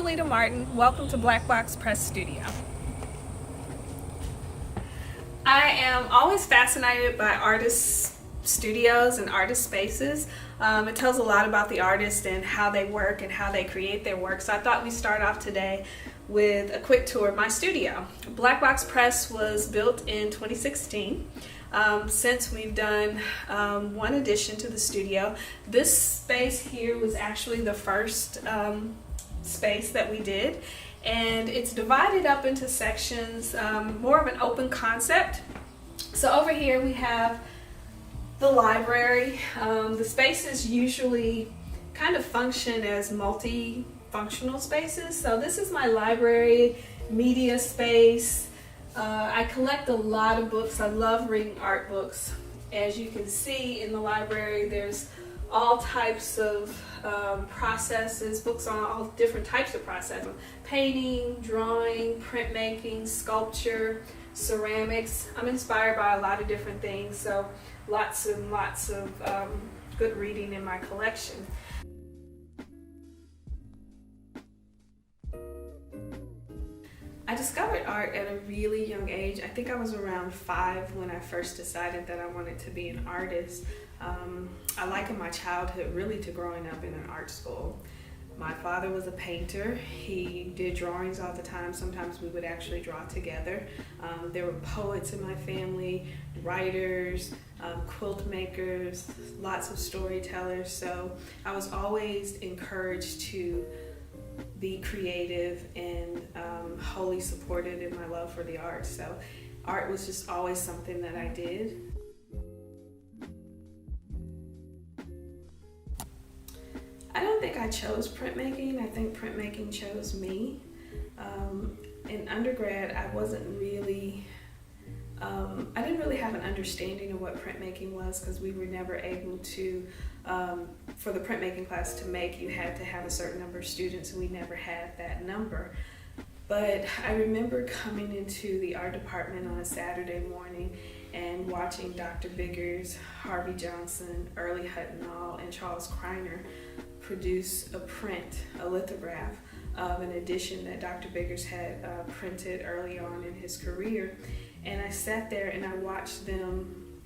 Delita Martin. Welcome to Black Box Press Studio. I am always fascinated by artists' studios and artist spaces. It tells a lot about the artist and how they work and how they create their work. So I thought we'd start off today with a quick tour of my studio. Black Box Press was built in 2016. Since we've done one addition to the studio. This space here was actually the first space that we did, and it's divided up into sections, more of an open concept. So over here we have the library. The spaces usually kind of function as multi-functional spaces. So this is my library, media space. I collect a lot of books. I love reading art books. As you can see in the library, there's all types of processes, books on all different types of processes. Painting, drawing, printmaking, sculpture, ceramics. I'm inspired by a lot of different things, so lots and lots of good reading in my collection. I discovered art at a really young age. I think I was around 5 when I first decided that I wanted to be an artist. I liken my childhood really to growing up in an art school. My father was a painter. He did drawings all the time. Sometimes we would actually draw together. There were poets in my family, writers, quilt makers, lots of storytellers. So I was always encouraged to be creative and wholly supported in my love for the arts. So art was just always something that I did. I don't think I chose printmaking. I think printmaking chose me. In undergrad, I didn't really have an understanding of what printmaking was, because we were never able to, for the printmaking class to make, you had to have a certain number of students, and we never had that number. But I remember coming into the art department on a Saturday morning and watching Dr. Biggers, Harvey Johnson, Early Huttenall, and Charles Kreiner produce a lithograph of an edition that Dr. Biggers had printed early on in his career. And I sat there and I watched them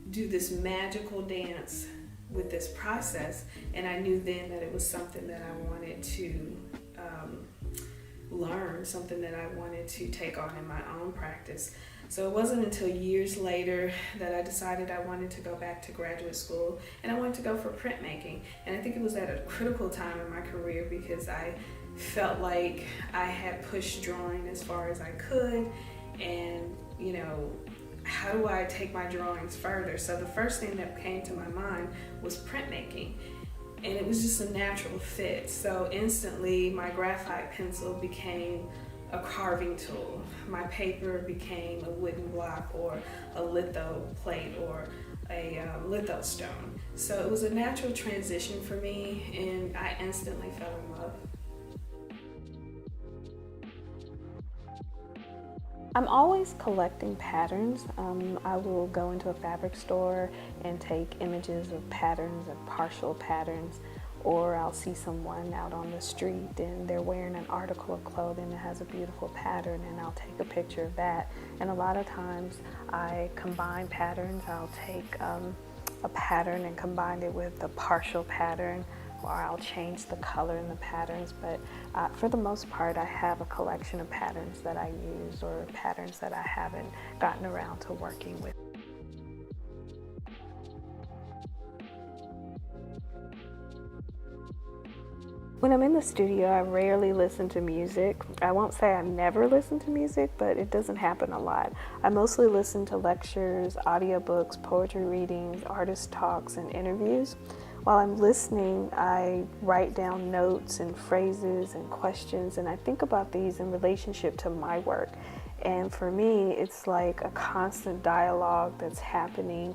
do this magical dance with this process, and I knew then that it was something that I wanted to learn, something that I wanted to take on in my own practice. So it wasn't until years later that I decided I wanted to go back to graduate school, and I wanted to go for printmaking. And I think it was at a critical time in my career, because I felt like I had pushed drawing as far as I could, and how do I take my drawings further? So the first thing that came to my mind was printmaking, and it was just a natural fit. So instantly my graphite pencil became a carving tool. My paper became a wooden block or a litho plate or a litho stone. So it was a natural transition for me, and I instantly fell in love. I'm always collecting patterns. I will go into a fabric store and take images of patterns and partial patterns, or I'll see someone out on the street and they're wearing an article of clothing that has a beautiful pattern, and I'll take a picture of that. And a lot of times I combine patterns. I'll take a pattern and combine it with a partial pattern, or I'll change the color in the patterns. But for the most part, I have a collection of patterns that I use, or patterns that I haven't gotten around to working with. When I'm in the studio, I rarely listen to music. I won't say I never listen to music, but it doesn't happen a lot. I mostly listen to lectures, audiobooks, poetry readings, artist talks, and interviews. While I'm listening, I write down notes and phrases and questions, and I think about these in relationship to my work. And for me, it's like a constant dialogue that's happening,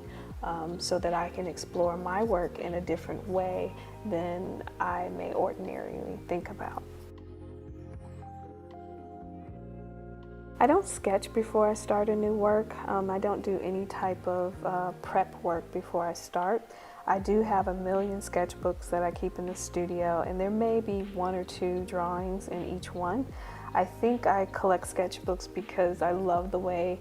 so that I can explore my work in a different way than I may ordinarily think about. I don't sketch before I start a new work. I don't do any type of prep work before I start. I do have a million sketchbooks that I keep in the studio, and there may be 1 or 2 drawings in each one. I think I collect sketchbooks because I love the way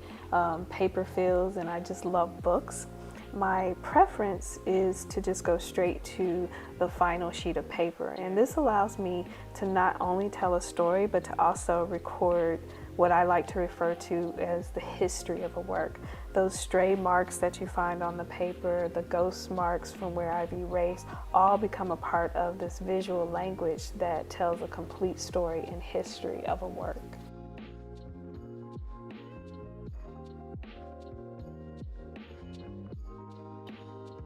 paper feels, and I just love books. My preference is to just go straight to the final sheet of paper, and this allows me to not only tell a story but to also record what I like to refer to as the history of a work. Those stray marks that you find on the paper, the ghost marks from where I've erased, all become a part of this visual language that tells a complete story and history of a work.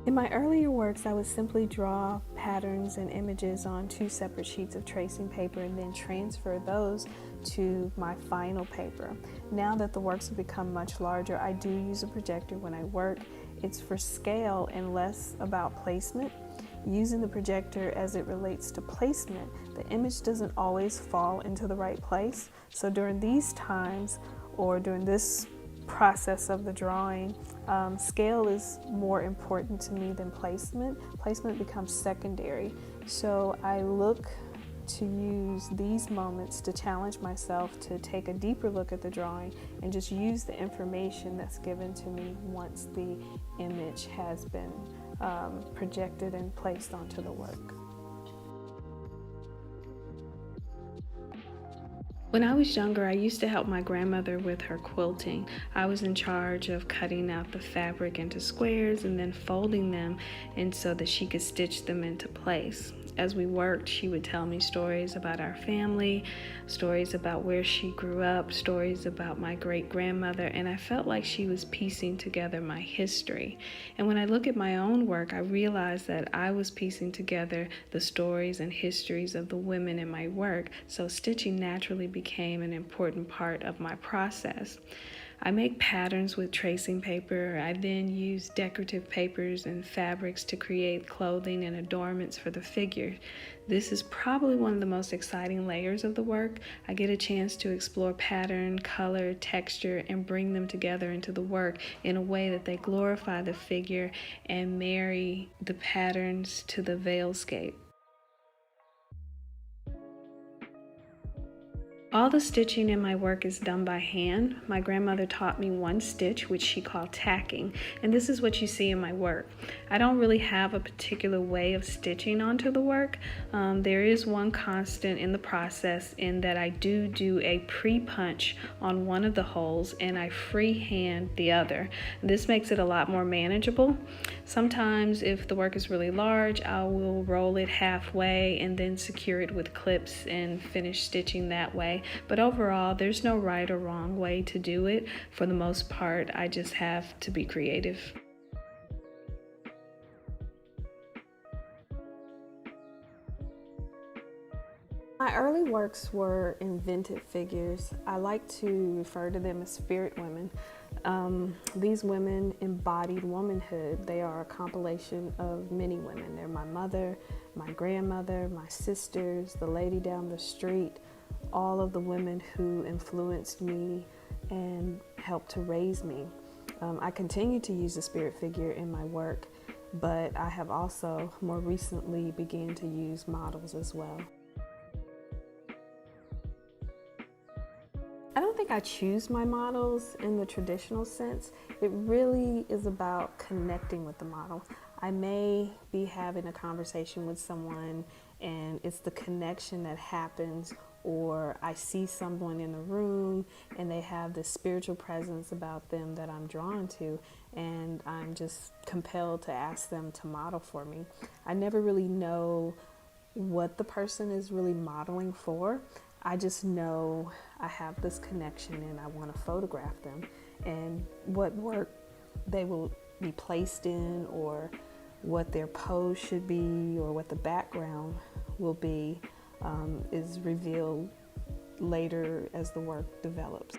In my earlier works, I would simply draw patterns and images on 2 separate sheets of tracing paper and then transfer those to my final paper. Now that the works have become much larger, I do use a projector when I work. It's for scale and less about placement. Using the projector as it relates to placement, the image doesn't always fall into the right place. So during these times, or during this process of the drawing, scale is more important to me than placement. Placement becomes secondary. So I look to use these moments to challenge myself to take a deeper look at the drawing and just use the information that's given to me once the image has been projected and placed onto the work. When I was younger, I used to help my grandmother with her quilting. I was in charge of cutting out the fabric into squares and then folding them and so that she could stitch them into place. As we worked, she would tell me stories about our family, stories about where she grew up, stories about my great-grandmother, and I felt like she was piecing together my history. And when I look at my own work, I realized that I was piecing together the stories and histories of the women in my work, so stitching naturally became an important part of my process. I make patterns with tracing paper. I then use decorative papers and fabrics to create clothing and adornments for the figure. This is probably one of the most exciting layers of the work. I get a chance to explore pattern, color, texture, and bring them together into the work in a way that they glorify the figure and marry the patterns to the veilscape. All the stitching in my work is done by hand. My grandmother taught me one stitch, which she called tacking, and this is what you see in my work. I don't really have a particular way of stitching onto the work. There is one constant in the process in that I do a pre-punch on one of the holes and I freehand the other. This makes it a lot more manageable. Sometimes if the work is really large, I will roll it halfway and then secure it with clips and finish stitching that way. But overall, there's no right or wrong way to do it. For the most part, I just have to be creative. My early works were invented figures. I like to refer to them as spirit women. These women embodied womanhood. They are a compilation of many women. They're my mother, my grandmother, my sisters, the lady down the street, all of the women who influenced me and helped to raise me. I continue to use the spirit figure in my work, but I have also more recently began to use models as well. I don't think I choose my models in the traditional sense. It really is about connecting with the model. I may be having a conversation with someone and it's the connection that happens, or I see someone in a room and they have this spiritual presence about them that I'm drawn to, and I'm just compelled to ask them to model for me. I never really know what the person is really modeling for. I just know I have this connection and I want to photograph them, and what work they will be placed in, or what their pose should be, or what the background will be, is revealed later as the work develops.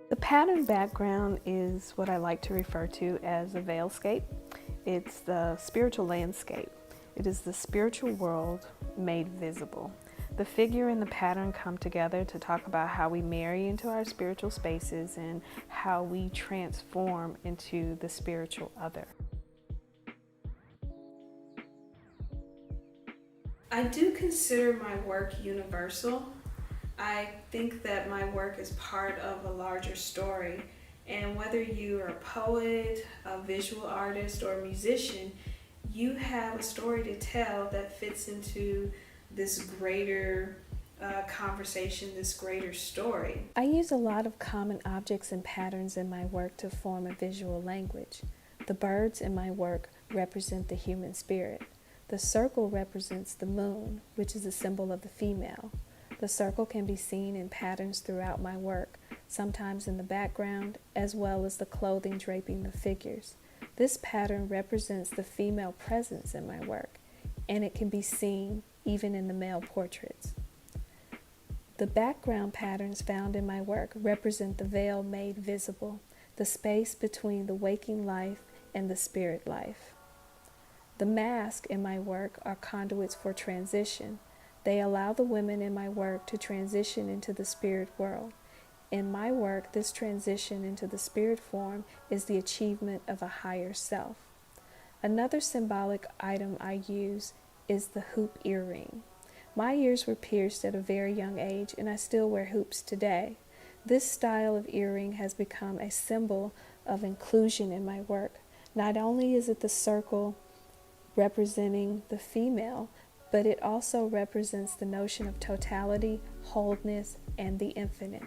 The pattern background is what I like to refer to as a veilscape. It's the spiritual landscape. It is the spiritual world made visible. The figure and the pattern come together to talk about how we marry into our spiritual spaces and how we transform into the spiritual other. I do consider my work universal. I think that my work is part of a larger story, and whether you are a poet, a visual artist, or a musician, you have a story to tell that fits into this greater conversation, this greater story. I use a lot of common objects and patterns in my work to form a visual language. The birds in my work represent the human spirit. The circle represents the moon, which is a symbol of the female. The circle can be seen in patterns throughout my work, sometimes in the background, as well as the clothing draping the figures. This pattern represents the female presence in my work, and it can be seen even in the male portraits. The background patterns found in my work represent the veil made visible, the space between the waking life and the spirit life. The masks in my work are conduits for transition. They allow the women in my work to transition into the spirit world. In my work, this transition into the spirit form is the achievement of a higher self. Another symbolic item I use is the hoop earring. My ears were pierced at a very young age, and I still wear hoops today. This style of earring has become a symbol of inclusion in my work. Not only is it the circle representing the female, but it also represents the notion of totality, wholeness, and the infinite.